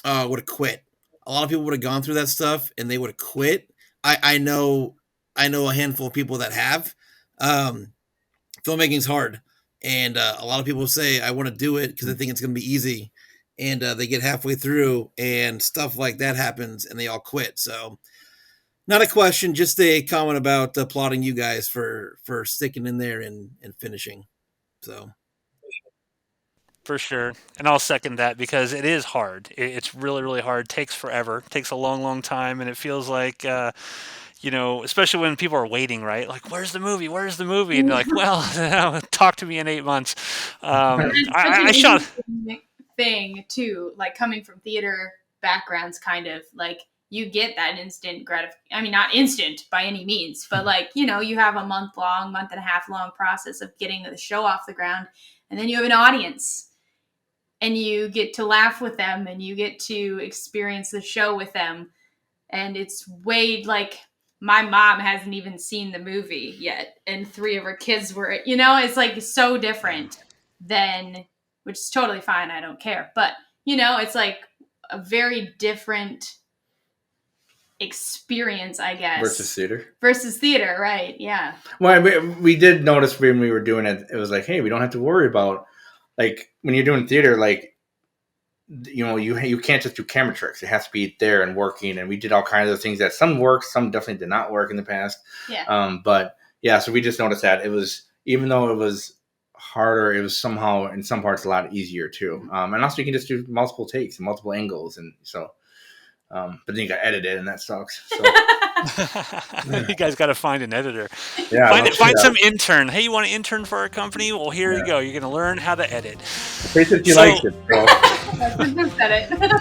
would have quit. A lot of people would have gone through that stuff and they would have quit. I know a handful of people that have. Filmmaking's hard, and a lot of people say I want to do it because they think it's going to be easy, and they get halfway through and stuff like that happens and they all quit. So not a question, just a comment about applauding you guys for sticking in there and finishing. So For sure. And I'll second that because it is hard. It's really, really hard. It takes forever. It takes a long, long time. And it feels like, especially when people are waiting, right? Like, where's the movie? Where's the movie? And you're like, well, talk to me in 8 months. I shot. Thing too, like coming from theater backgrounds, kind of like you get that instant gratification. I mean, not instant by any means, but like, you have a month and a half long process of getting the show off the ground. And then you have an audience. And you get to laugh with them and you get to experience the show with them. And it's way like my mom hasn't even seen the movie yet. And 3 of her kids were, it's like so different than, which is totally fine. I don't care. But, it's like a very different experience, I guess. Versus theater, right. Yeah. Well, we did notice when we were doing it, it was like, hey, we don't have to worry about, like, when you're doing theater, like, you can't just do camera tricks. It has to be there and working. And we did all kinds of things that some worked, some definitely did not work in the past. Yeah. But yeah, so we just noticed that it was, even though it was harder, it was somehow in some parts a lot easier too. And also you can just do multiple takes and multiple angles. And so, but then you got edited and that sucks. So. You guys got to find an editor. Yeah, find some intern. Hey, you want an intern for our company? Well, here you go. You're going to learn how to edit. You liked it, bro.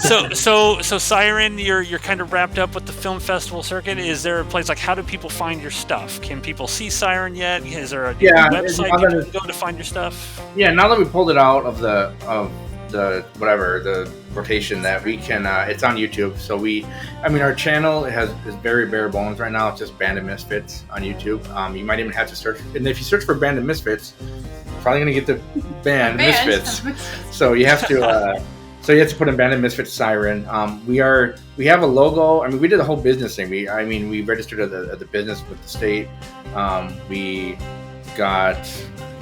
So Siren, you're kind of wrapped up with the film festival circuit. Is there a place, like, how do people find your stuff? Can people see Siren yet? Is there a website you can go to find your stuff? Yeah, now that we pulled it out of the rotation, that we can, it's on YouTube. So our channel is very bare bones right now. It's just Band of Misfits on YouTube. You might even have to search, and if you search for Band of Misfits, you're probably gonna get the band Misfits. So you have to put in Band of Misfits Siren. We have a logo. I mean, we did the whole business thing. We registered at the business with the state. We got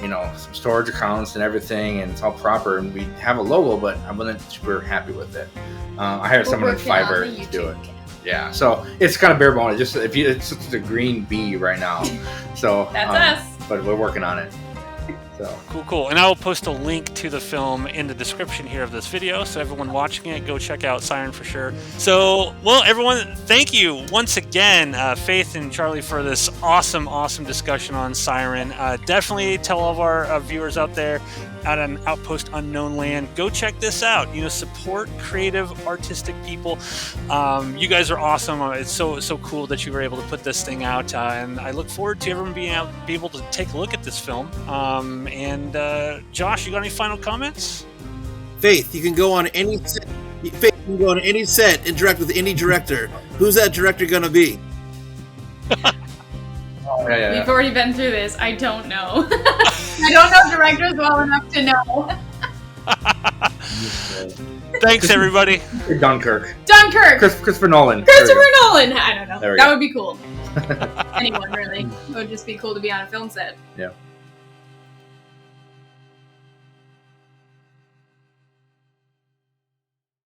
some storage accounts and everything, and it's all proper, and we have a logo, but I wasn't super happy with it. I hired someone in Fiverr to do it. Yeah, so it's kind of bare bones. It's just a green bee right now. So that's us. But we're working on it. So. Cool. And I will post a link to the film in the description here of this video, so everyone watching it, go check out Siren for sure. So, well, everyone, thank you once again, Faith and Charlie, for this awesome discussion on Siren. Definitely tell all of our viewers out there out on Outpost Unknown Land, go check this out. Support creative, artistic people. You guys are awesome. It's so cool that you were able to put this thing out, and I look forward to everyone be able to take a look at this film. And Josh, you got any final comments? Faith, you can go on any set. Faith, you can go on any set and direct with any director. Who's that director gonna be? Yeah. We've already been through this. I don't know. I don't know directors well enough to know. Thanks, everybody. Dunkirk. Christopher I Nolan. don't know. That would be cool. Anyone, really. It would just be cool to be on a film set. Yeah.